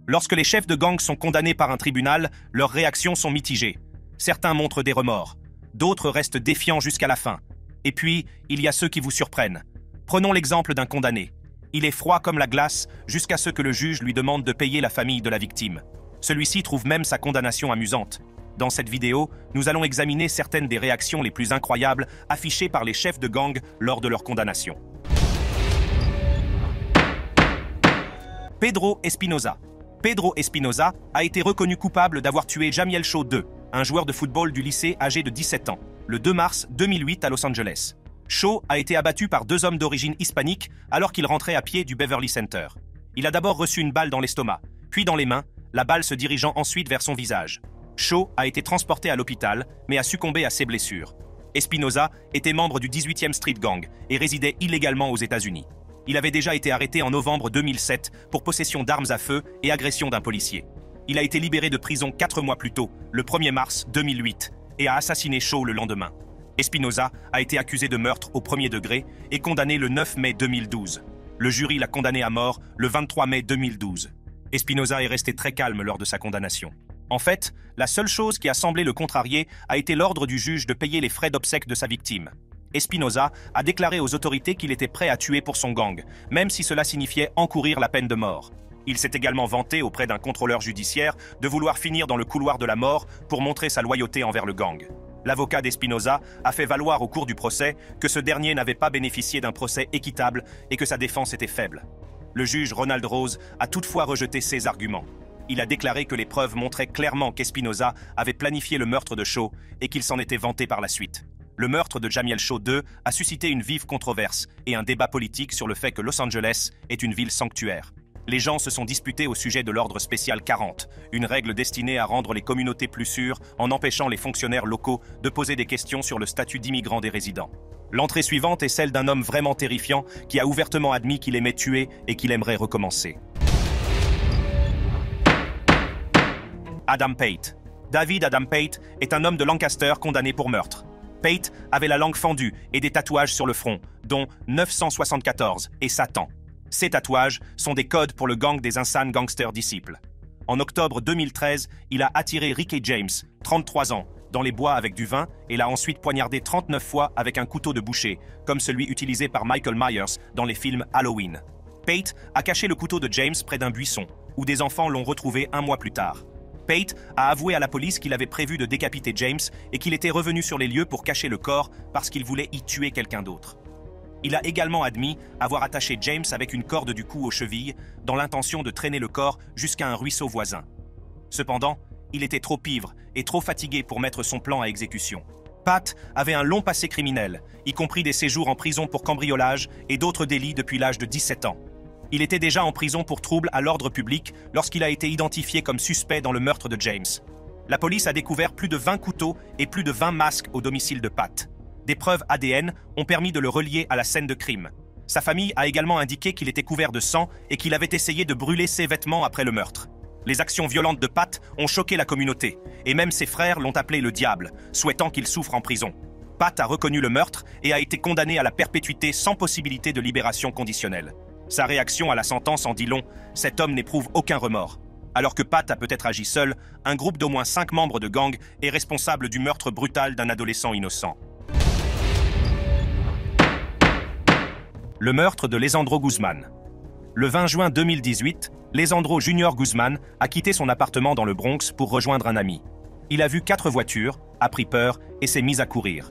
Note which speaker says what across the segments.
Speaker 1: Lorsque les chefs de gang sont condamnés par un tribunal, leurs réactions sont mitigées. Certains montrent des remords, d'autres restent défiants jusqu'à la fin. Et puis, il y a ceux qui vous surprennent. Prenons l'exemple d'un condamné. Il est froid comme la glace jusqu'à ce que le juge lui demande de payer la famille de la victime. Celui-ci trouve même sa condamnation amusante. Dans cette vidéo, nous allons examiner certaines des réactions les plus incroyables affichées par les chefs de gang lors de leur condamnation. Pedro Espinosa. Pedro Espinosa a été reconnu coupable d'avoir tué Jamiel Shaw II, un joueur de football du lycée âgé de 17 ans, le 2 mars 2008 à Los Angeles. Shaw a été abattu par deux hommes d'origine hispanique alors qu'il rentrait à pied du Beverly Center. Il a d'abord reçu une balle dans l'estomac, puis dans les mains, la balle se dirigeant ensuite vers son visage. Shaw a été transporté à l'hôpital, mais a succombé à ses blessures. Espinosa était membre du 18e Street Gang et résidait illégalement aux États-Unis. Il avait déjà été arrêté en novembre 2007 pour possession d'armes à feu et agression d'un policier. Il a été libéré de prison 4 mois plus tôt, le 1er mars 2008, et a assassiné Shaw le lendemain. Espinosa a été accusé de meurtre au premier degré et condamné le 9 mai 2012. Le jury l'a condamné à mort le 23 mai 2012. Espinosa est resté très calme lors de sa condamnation. En fait, la seule chose qui a semblé le contrarier a été l'ordre du juge de payer les frais d'obsèques de sa victime. Espinosa a déclaré aux autorités qu'il était prêt à tuer pour son gang, même si cela signifiait encourir la peine de mort. Il s'est également vanté auprès d'un contrôleur judiciaire de vouloir finir dans le couloir de la mort pour montrer sa loyauté envers le gang. L'avocat d'Espinosa a fait valoir au cours du procès que ce dernier n'avait pas bénéficié d'un procès équitable et que sa défense était faible. Le juge Ronald Rose a toutefois rejeté ces arguments. Il a déclaré que les preuves montraient clairement qu'Espinosa avait planifié le meurtre de Shaw et qu'il s'en était vanté par la suite. Le meurtre de Jamiel Shaw II a suscité une vive controverse et un débat politique sur le fait que Los Angeles est une ville sanctuaire. Les gens se sont disputés au sujet de l'ordre spécial 40, une règle destinée à rendre les communautés plus sûres en empêchant les fonctionnaires locaux de poser des questions sur le statut d'immigrant des résidents. L'entrée suivante est celle d'un homme vraiment terrifiant qui a ouvertement admis qu'il aimait tuer et qu'il aimerait recommencer. Adam Pate. David Adam Pate est un homme de Lancaster condamné pour meurtre. Pate avait la langue fendue et des tatouages sur le front, dont 974 et Satan. Ces tatouages sont des codes pour le gang des Insan Gangster Disciples. En octobre 2013, il a attiré Ricky James, 33 ans, dans les bois avec du vin et l'a ensuite poignardé 39 fois avec un couteau de boucher, comme celui utilisé par Michael Myers dans les films Halloween. Pate a caché le couteau de James près d'un buisson, où des enfants l'ont retrouvé 1 mois plus tard. Pate a avoué à la police qu'il avait prévu de décapiter James et qu'il était revenu sur les lieux pour cacher le corps parce qu'il voulait y tuer quelqu'un d'autre. Il a également admis avoir attaché James avec une corde du cou aux chevilles dans l'intention de traîner le corps jusqu'à un ruisseau voisin. Cependant, il était trop ivre et trop fatigué pour mettre son plan à exécution. Pat avait un long passé criminel, y compris des séjours en prison pour cambriolage et d'autres délits depuis l'âge de 17 ans. Il était déjà en prison pour trouble à l'ordre public lorsqu'il a été identifié comme suspect dans le meurtre de James. La police a découvert plus de 20 couteaux et plus de 20 masques au domicile de Pat. Des preuves ADN ont permis de le relier à la scène de crime. Sa famille a également indiqué qu'il était couvert de sang et qu'il avait essayé de brûler ses vêtements après le meurtre. Les actions violentes de Pat ont choqué la communauté, et même ses frères l'ont appelé le diable, souhaitant qu'il souffre en prison. Pat a reconnu le meurtre et a été condamné à la perpétuité sans possibilité de libération conditionnelle. Sa réaction à la sentence en dit long, cet homme n'éprouve aucun remords. Alors que Pat a peut-être agi seul, un groupe d'au moins 5 membres de gang est responsable du meurtre brutal d'un adolescent innocent. Le meurtre de Lisandro Guzman. Le 20 juin 2018, Lisandro Junior Guzman a quitté son appartement dans le Bronx pour rejoindre un ami. Il a vu 4 voitures, a pris peur et s'est mis à courir.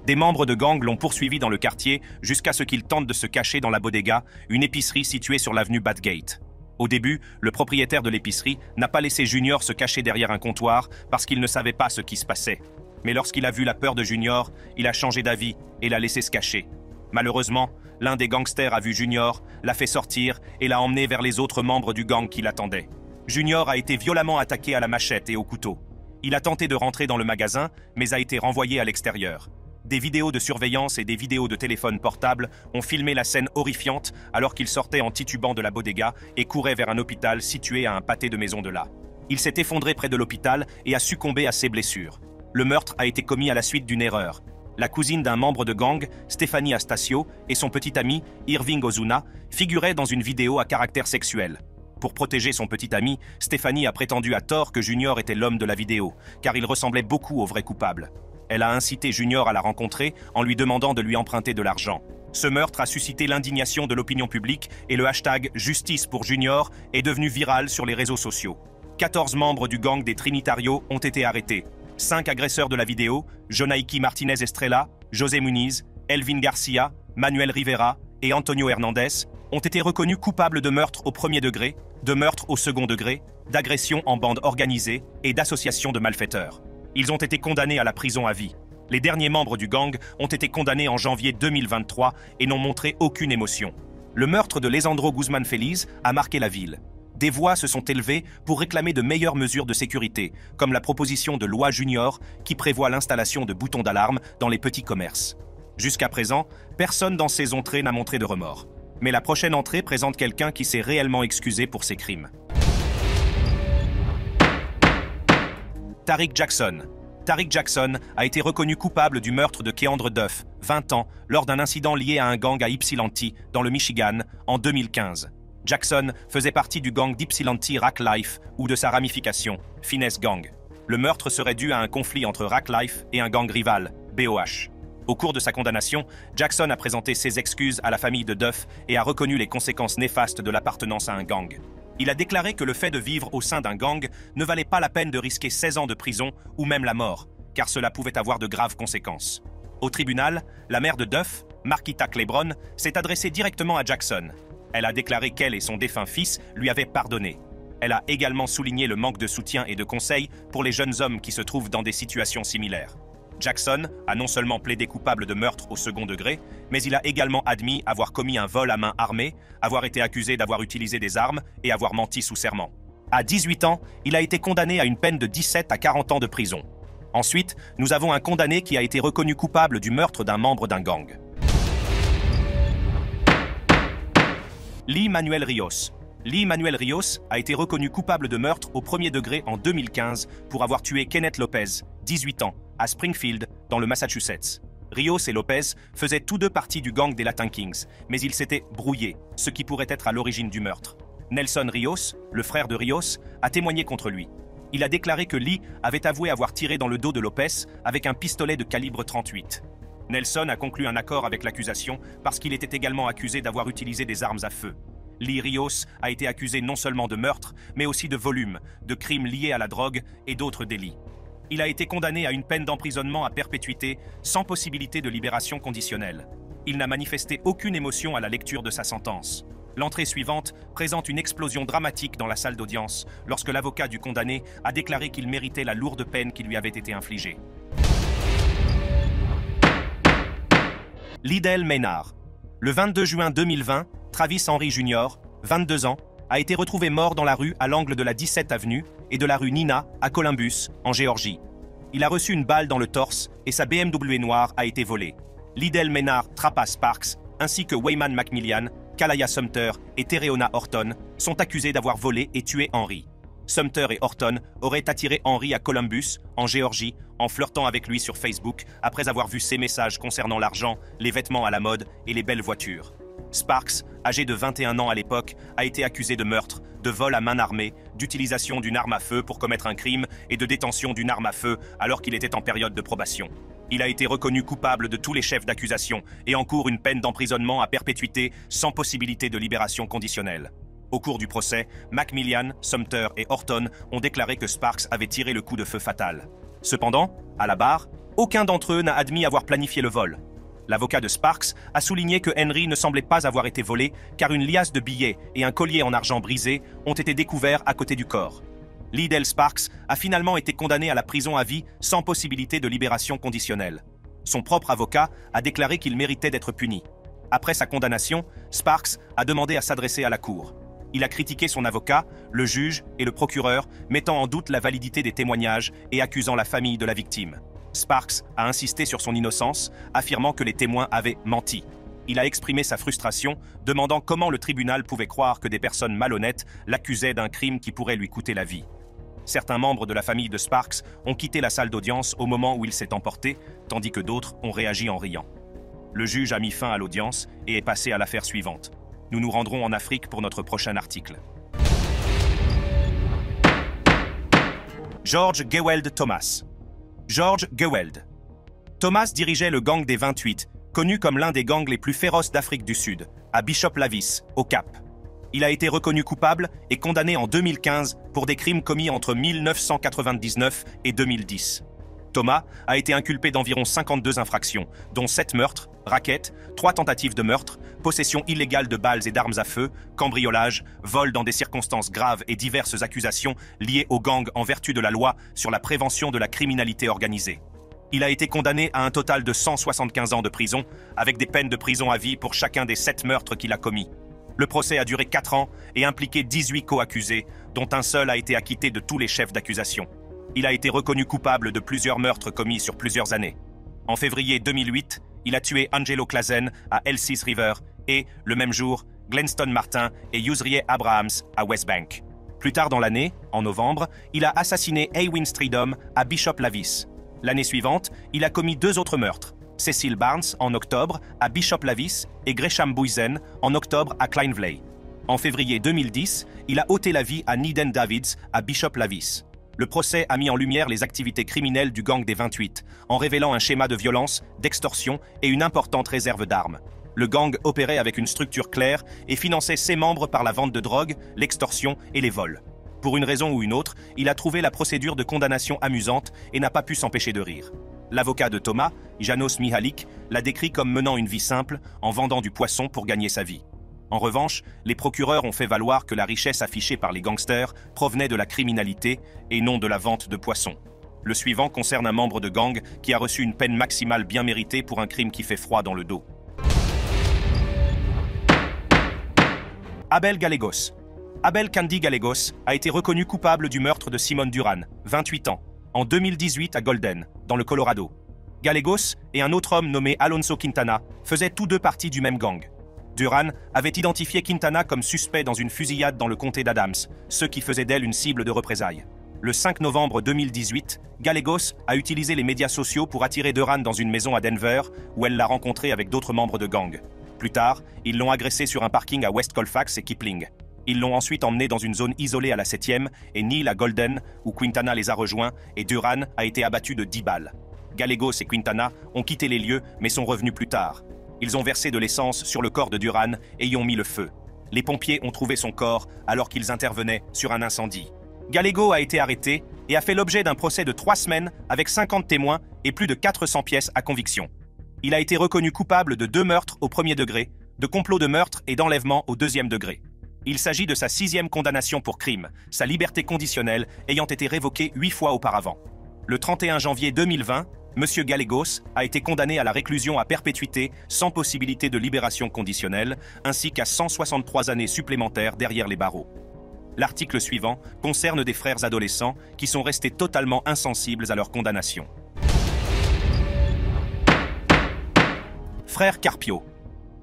Speaker 1: Des membres de gang l'ont poursuivi dans le quartier jusqu'à ce qu'il tente de se cacher dans la Bodega, une épicerie située sur l'avenue Batgate. Au début, le propriétaire de l'épicerie n'a pas laissé Junior se cacher derrière un comptoir parce qu'il ne savait pas ce qui se passait. Mais lorsqu'il a vu la peur de Junior, il a changé d'avis et l'a laissé se cacher. Malheureusement, l'un des gangsters a vu Junior, l'a fait sortir et l'a emmené vers les autres membres du gang qui l'attendaient. Junior a été violemment attaqué à la machette et au couteau. Il a tenté de rentrer dans le magasin, mais a été renvoyé à l'extérieur. Des vidéos de surveillance et des vidéos de téléphone portable ont filmé la scène horrifiante alors qu'il sortait en titubant de la bodega et courait vers un hôpital situé à un pâté de maison de là. Il s'est effondré près de l'hôpital et a succombé à ses blessures. Le meurtre a été commis à la suite d'une erreur. La cousine d'un membre de gang, Stephanie Astacio, et son petit ami, Irving Ozuna, figuraient dans une vidéo à caractère sexuel. Pour protéger son petit ami, Stéphanie a prétendu à tort que Junior était l'homme de la vidéo, car il ressemblait beaucoup au vrai coupable. Elle a incité Junior à la rencontrer en lui demandant de lui emprunter de l'argent. Ce meurtre a suscité l'indignation de l'opinion publique et le hashtag Justice pour Junior est devenu viral sur les réseaux sociaux. 14 membres du gang des Trinitarios ont été arrêtés. 5 agresseurs de la vidéo, Jonaiki Martinez Estrella, José Muniz, Elvin Garcia, Manuel Rivera et Antonio Hernandez, ont été reconnus coupables de meurtre au premier degré, de meurtre au second degré, d'agression en bande organisée et d'association de malfaiteurs. Ils ont été condamnés à la prison à vie. Les derniers membres du gang ont été condamnés en janvier 2023 et n'ont montré aucune émotion. Le meurtre de Lisandro Guzmán Feliz a marqué la ville. Des voix se sont élevées pour réclamer de meilleures mesures de sécurité, comme la proposition de loi Junior qui prévoit l'installation de boutons d'alarme dans les petits commerces. Jusqu'à présent, personne dans ces entrées n'a montré de remords. Mais la prochaine entrée présente quelqu'un qui s'est réellement excusé pour ses crimes. Tariq Jackson. Tariq Jackson a été reconnu coupable du meurtre de Keandre Duff, 20 ans, lors d'un incident lié à un gang à Ypsilanti, dans le Michigan, en 2015. Jackson faisait partie du gang d'Ypsilanti Rack Life ou de sa ramification, Finesse Gang. Le meurtre serait dû à un conflit entre Rack Life et un gang rival, BOH. Au cours de sa condamnation, Jackson a présenté ses excuses à la famille de Duff et a reconnu les conséquences néfastes de l'appartenance à un gang. Il a déclaré que le fait de vivre au sein d'un gang ne valait pas la peine de risquer 16 ans de prison ou même la mort, car cela pouvait avoir de graves conséquences. Au tribunal, la mère de Duff, Marquita Clebron, s'est adressée directement à Jackson. Elle a déclaré qu'elle et son défunt fils lui avaient pardonné. Elle a également souligné le manque de soutien et de conseils pour les jeunes hommes qui se trouvent dans des situations similaires. Jackson a non seulement plaidé coupable de meurtre au second degré, mais il a également admis avoir commis un vol à main armée, avoir été accusé d'avoir utilisé des armes et avoir menti sous serment. À 18 ans, il a été condamné à une peine de 17 à 40 ans de prison. Ensuite, nous avons un condamné qui a été reconnu coupable du meurtre d'un membre d'un gang. Lee Manuel Rios. Lee Manuel Rios a été reconnu coupable de meurtre au premier degré en 2015 pour avoir tué Kenneth Lopez, 18 ans, à Springfield, dans le Massachusetts. Rios et Lopez faisaient tous deux partie du gang des Latin Kings, mais ils s'étaient brouillés, ce qui pourrait être à l'origine du meurtre. Nelson Rios, le frère de Rios, a témoigné contre lui. Il a déclaré que Lee avait avoué avoir tiré dans le dos de Lopez avec un pistolet de calibre 38. Nelson a conclu un accord avec l'accusation parce qu'il était également accusé d'avoir utilisé des armes à feu. Lee Rios a été accusé non seulement de meurtre, mais aussi de volume, de crimes liés à la drogue et d'autres délits. Il a été condamné à une peine d'emprisonnement à perpétuité sans possibilité de libération conditionnelle. Il n'a manifesté aucune émotion à la lecture de sa sentence. L'entrée suivante présente une explosion dramatique dans la salle d'audience lorsque l'avocat du condamné a déclaré qu'il méritait la lourde peine qui lui avait été infligée. Lidel Maynard. Le 22 juin 2020, Travis Henry Jr., 22 ans, a été retrouvé mort dans la rue à l'angle de la 17 avenue et de la rue Nina à Columbus, en Géorgie. Il a reçu une balle dans le torse et sa BMW noire a été volée. Lidel Maynard Trappa Sparks, ainsi que Wayman McMillian, Kalaya Sumter et Tereona Horton sont accusés d'avoir volé et tué Henry. Sumter et Horton auraient attiré Henry à Columbus, en Géorgie, en flirtant avec lui sur Facebook après avoir vu ses messages concernant l'argent, les vêtements à la mode et les belles voitures. Sparks, âgé de 21 ans à l'époque, a été accusé de meurtre, de vol à main armée, d'utilisation d'une arme à feu pour commettre un crime et de détention d'une arme à feu alors qu'il était en période de probation. Il a été reconnu coupable de tous les chefs d'accusation et encourt une peine d'emprisonnement à perpétuité sans possibilité de libération conditionnelle. Au cours du procès, McMillian, Sumter et Horton ont déclaré que Sparks avait tiré le coup de feu fatal. Cependant, à la barre, aucun d'entre eux n'a admis avoir planifié le vol. L'avocat de Sparks a souligné que Henry ne semblait pas avoir été volé car une liasse de billets et un collier en argent brisé ont été découverts à côté du corps. Lidel Sparks a finalement été condamné à la prison à vie sans possibilité de libération conditionnelle. Son propre avocat a déclaré qu'il méritait d'être puni. Après sa condamnation, Sparks a demandé à s'adresser à la cour. Il a critiqué son avocat, le juge et le procureur, mettant en doute la validité des témoignages et accusant la famille de la victime. Sparks a insisté sur son innocence, affirmant que les témoins avaient menti. Il a exprimé sa frustration, demandant comment le tribunal pouvait croire que des personnes malhonnêtes l'accusaient d'un crime qui pourrait lui coûter la vie. Certains membres de la famille de Sparks ont quitté la salle d'audience au moment où il s'est emporté, tandis que d'autres ont réagi en riant. Le juge a mis fin à l'audience et est passé à l'affaire suivante. Nous nous rendrons en Afrique pour notre prochain article. George Geweld Thomas. George Geweld. Thomas dirigeait le gang des 28, connu comme l'un des gangs les plus féroces d'Afrique du Sud, à Bishop Lavis, au Cap. Il a été reconnu coupable et condamné en 2015 pour des crimes commis entre 1999 et 2010. Thomas a été inculpé d'environ 52 infractions, dont 7 meurtres, rackets, 3 tentatives de meurtre, possession illégale de balles et d'armes à feu, cambriolage, vol dans des circonstances graves et diverses accusations liées au gang en vertu de la loi sur la prévention de la criminalité organisée. Il a été condamné à un total de 175 ans de prison, avec des peines de prison à vie pour chacun des 7 meurtres qu'il a commis. Le procès a duré 4 ans et impliqué 18 co-accusés, dont un seul a été acquitté de tous les chefs d'accusation. Il a été reconnu coupable de plusieurs meurtres commis sur plusieurs années. En février 2008, il a tué Angelo Clazen à Elsis River et, le même jour, Glenston Martin et Yusrie Abrahams à West Bank. Plus tard dans l'année, en novembre, il a assassiné Eywyn Streedom à Bishop Lavis. L'année suivante, il a commis 2 autres meurtres, Cecil Barnes en octobre à Bishop Lavis et Gresham Buysen en octobre à Kleinvley. En février 2010, il a ôté la vie à Niden Davids à Bishop Lavis. Le procès a mis en lumière les activités criminelles du gang des 28, en révélant un schéma de violence, d'extorsion et une importante réserve d'armes. Le gang opérait avec une structure claire et finançait ses membres par la vente de drogue, l'extorsion et les vols. Pour une raison ou une autre, il a trouvé la procédure de condamnation amusante et n'a pas pu s'empêcher de rire. L'avocat de Thomas, Janos Mihalik, l'a décrit comme menant une vie simple, en vendant du poisson pour gagner sa vie. En revanche, les procureurs ont fait valoir que la richesse affichée par les gangsters provenait de la criminalité et non de la vente de poissons. Le suivant concerne un membre de gang qui a reçu une peine maximale bien méritée pour un crime qui fait froid dans le dos. Abel Gallegos. Abel Candy Gallegos a été reconnu coupable du meurtre de Simone Duran, 28 ans, en 2018 à Golden, dans le Colorado. Gallegos et un autre homme nommé Alonso Quintana faisaient tous 2 partie du même gang. Duran avait identifié Quintana comme suspect dans une fusillade dans le comté d'Adams, ce qui faisait d'elle une cible de représailles. Le 5 novembre 2018, Gallegos a utilisé les médias sociaux pour attirer Duran dans une maison à Denver, où elle l'a rencontré avec d'autres membres de gang. Plus tard, ils l'ont agressé sur un parking à West Colfax et Kipling. Ils l'ont ensuite emmené dans une zone isolée à la 7e et Neil à Golden, où Quintana les a rejoints et Duran a été abattu de 10 balles. Gallegos et Quintana ont quitté les lieux mais sont revenus plus tard. Ils ont versé de l'essence sur le corps de Duran et y ont mis le feu. Les pompiers ont trouvé son corps alors qu'ils intervenaient sur un incendie. Gallego a été arrêté et a fait l'objet d'un procès de 3 semaines avec 50 témoins et plus de 400 pièces à conviction. Il a été reconnu coupable de 2 meurtres au 1er degré, de complot de meurtre et d'enlèvement au 2e degré. Il s'agit de sa 6e condamnation pour crime, sa liberté conditionnelle ayant été révoquée 8 fois auparavant. Le 31 janvier 2020, M. Gallegos a été condamné à la réclusion à perpétuité sans possibilité de libération conditionnelle, ainsi qu'à 163 années supplémentaires derrière les barreaux. L'article suivant concerne des frères adolescents qui sont restés totalement insensibles à leur condamnation. Frères Carpio.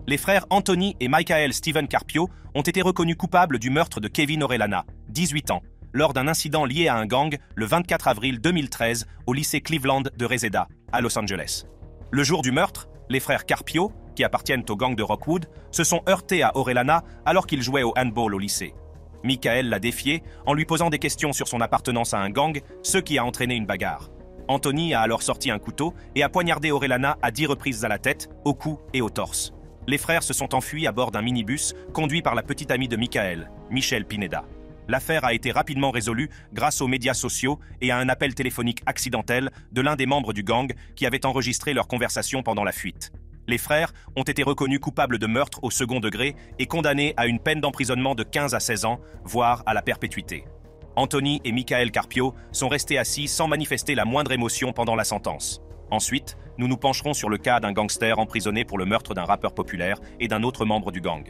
Speaker 1: Les frères Anthony et Michael Stephen Carpio ont été reconnus coupables du meurtre de Kevin Orellana, 18 ans, lors d'un incident lié à un gang le 24 avril 2013 au lycée Cleveland de Reseda, à Los Angeles. Le jour du meurtre, les frères Carpio, qui appartiennent au gang de Rockwood, se sont heurtés à Orellana alors qu'il jouait au handball au lycée. Michael l'a défié en lui posant des questions sur son appartenance à un gang, ce qui a entraîné une bagarre. Anthony a alors sorti un couteau et a poignardé Orellana à 10 reprises à la tête, au cou et au torse. Les frères se sont enfuis à bord d'un minibus conduit par la petite amie de Michael, Michelle Pineda. L'affaire a été rapidement résolue grâce aux médias sociaux et à un appel téléphonique accidentel de l'un des membres du gang qui avait enregistré leur conversation pendant la fuite. Les frères ont été reconnus coupables de meurtre au 2e degré et condamnés à une peine d'emprisonnement de 15 à 16 ans, voire à la perpétuité. Anthony et Michael Carpio sont restés assis sans manifester la moindre émotion pendant la sentence. Ensuite, nous nous pencherons sur le cas d'un gangster emprisonné pour le meurtre d'un rappeur populaire et d'un autre membre du gang.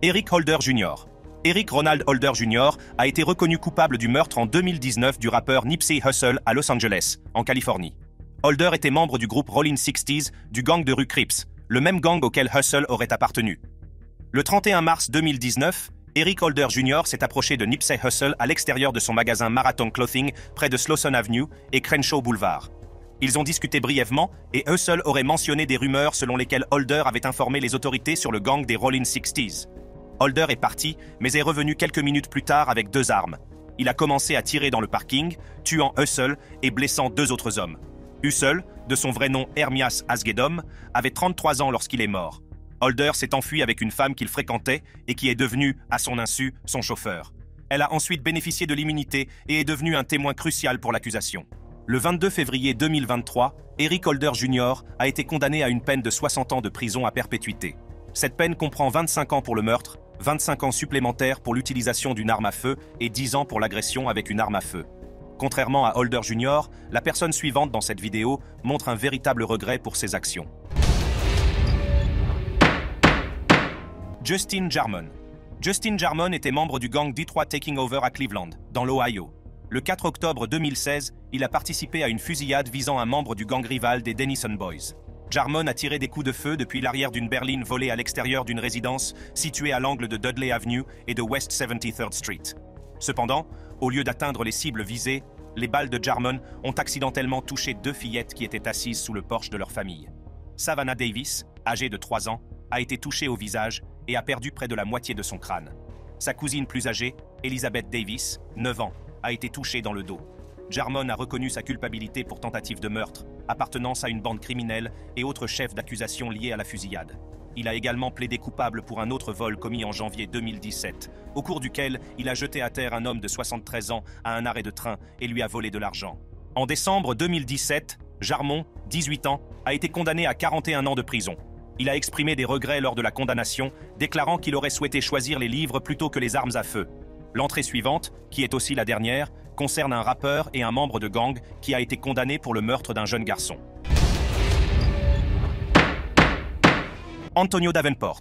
Speaker 1: Eric Holder Jr. Eric Ronald Holder Jr. a été reconnu coupable du meurtre en 2019 du rappeur Nipsey Hussle à Los Angeles, en Californie. Holder était membre du groupe Rollin' Sixties du gang de rue Crips, le même gang auquel Hussle aurait appartenu. Le 31 mars 2019, Eric Holder Jr. s'est approché de Nipsey Hussle à l'extérieur de son magasin Marathon Clothing près de Slauson Avenue et Crenshaw Boulevard. Ils ont discuté brièvement et Hussle aurait mentionné des rumeurs selon lesquelles Holder avait informé les autorités sur le gang des Rollin' Sixties. Holder est parti, mais est revenu quelques minutes plus tard avec 2 armes. Il a commencé à tirer dans le parking, tuant Hussle et blessant 2 autres hommes. Hussle, de son vrai nom Ermias Asgedom, avait 33 ans lorsqu'il est mort. Holder s'est enfui avec une femme qu'il fréquentait et qui est devenue, à son insu, son chauffeur. Elle a ensuite bénéficié de l'immunité et est devenue un témoin crucial pour l'accusation. Le 22 février 2023, Eric Holder Jr. a été condamné à une peine de 60 ans de prison à perpétuité. Cette peine comprend 25 ans pour le meurtre, 25 ans supplémentaires pour l'utilisation d'une arme à feu et 10 ans pour l'agression avec une arme à feu. Contrairement à Holder Jr., la personne suivante dans cette vidéo montre un véritable regret pour ses actions. Justin Jarmon. Justin Jarmon était membre du gang Detroit Taking Over à Cleveland, dans l'Ohio. Le 4 octobre 2016, il a participé à une fusillade visant un membre du gang rival des Denison Boys. Jarmon a tiré des coups de feu depuis l'arrière d'une berline volée à l'extérieur d'une résidence située à l'angle de Dudley Avenue et de West 73rd Street. Cependant, au lieu d'atteindre les cibles visées, les balles de Jarmon ont accidentellement touché 2 fillettes qui étaient assises sous le porche de leur famille. Savannah Davis, âgée de 3 ans, a été touchée au visage et a perdu près de la moitié de son crâne. Sa cousine plus âgée, Elizabeth Davis, 9 ans, a été touchée dans le dos. Jarmon a reconnu sa culpabilité pour tentative de meurtre, appartenance à une bande criminelle et autres chefs d'accusation liés à la fusillade. Il a également plaidé coupable pour un autre vol commis en janvier 2017, au cours duquel il a jeté à terre un homme de 73 ans à un arrêt de train et lui a volé de l'argent. En décembre 2017, Jarmon, 18 ans, a été condamné à 41 ans de prison. Il a exprimé des regrets lors de la condamnation, déclarant qu'il aurait souhaité choisir les livres plutôt que les armes à feu. L'entrée suivante, qui est aussi la dernière, concerne un rappeur et un membre de gang qui a été condamné pour le meurtre d'un jeune garçon. Antonio Davenport.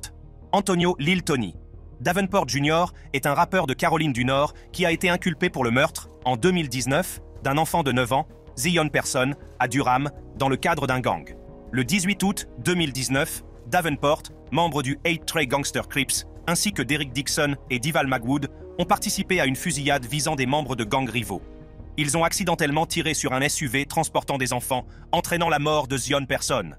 Speaker 1: Antonio Lil Tony. Davenport Jr. est un rappeur de Caroline du Nord qui a été inculpé pour le meurtre, en 2019, d'un enfant de 9 ans, Zion Person, à Durham, dans le cadre d'un gang. Le 18 août 2019, Davenport, membre du 8 Trey Gangster Crips, ainsi que Derrick Dixon et Dival Magwood, ont participé à une fusillade visant des membres de gangs rivaux. Ils ont accidentellement tiré sur un SUV transportant des enfants, entraînant la mort de Zion Person.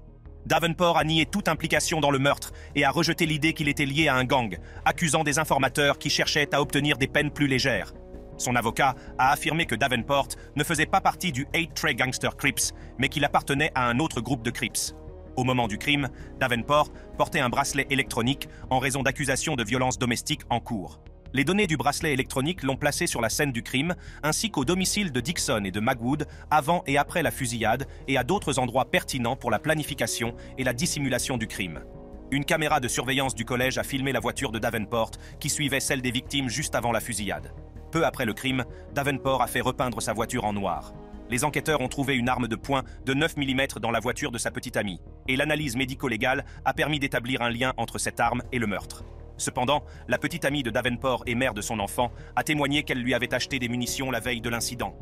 Speaker 1: Davenport a nié toute implication dans le meurtre et a rejeté l'idée qu'il était lié à un gang, accusant des informateurs qui cherchaient à obtenir des peines plus légères. Son avocat a affirmé que Davenport ne faisait pas partie du 8 Trey Gangster Crips, mais qu'il appartenait à un autre groupe de Crips. Au moment du crime, Davenport portait un bracelet électronique en raison d'accusations de violences domestiques en cours. Les données du bracelet électronique l'ont placé sur la scène du crime, ainsi qu'au domicile de Dixon et de Magwood avant et après la fusillade et à d'autres endroits pertinents pour la planification et la dissimulation du crime. Une caméra de surveillance du collège a filmé la voiture de Davenport qui suivait celle des victimes juste avant la fusillade. Peu après le crime, Davenport a fait repeindre sa voiture en noir. Les enquêteurs ont trouvé une arme de poing de 9 mm dans la voiture de sa petite amie, et l'analyse médico-légale a permis d'établir un lien entre cette arme et le meurtre. Cependant, la petite amie de Davenport et mère de son enfant a témoigné qu'elle lui avait acheté des munitions la veille de l'incident.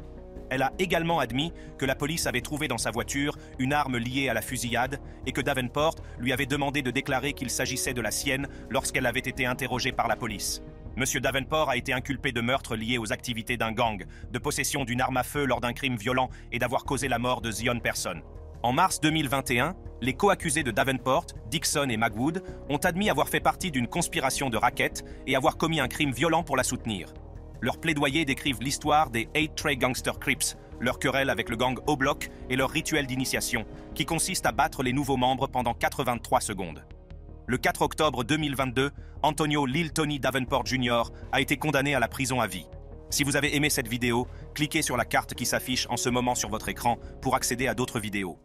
Speaker 1: Elle a également admis que la police avait trouvé dans sa voiture une arme liée à la fusillade et que Davenport lui avait demandé de déclarer qu'il s'agissait de la sienne lorsqu'elle avait été interrogée par la police. Monsieur Davenport a été inculpé de meurtre lié aux activités d'un gang, de possession d'une arme à feu lors d'un crime violent et d'avoir causé la mort de Zion Person. En mars 2021, les co-accusés de Davenport, Dixon et Magwood, ont admis avoir fait partie d'une conspiration de racket et avoir commis un crime violent pour la soutenir. Leurs plaidoyers décrivent l'histoire des 8 Trey Gangster Crips, leur querelle avec le gang O-Block et leur rituel d'initiation, qui consiste à battre les nouveaux membres pendant 83 secondes. Le 4 octobre 2022, Antonio Lil Tony Davenport Jr. a été condamné à la prison à vie. Si vous avez aimé cette vidéo, cliquez sur la carte qui s'affiche en ce moment sur votre écran pour accéder à d'autres vidéos.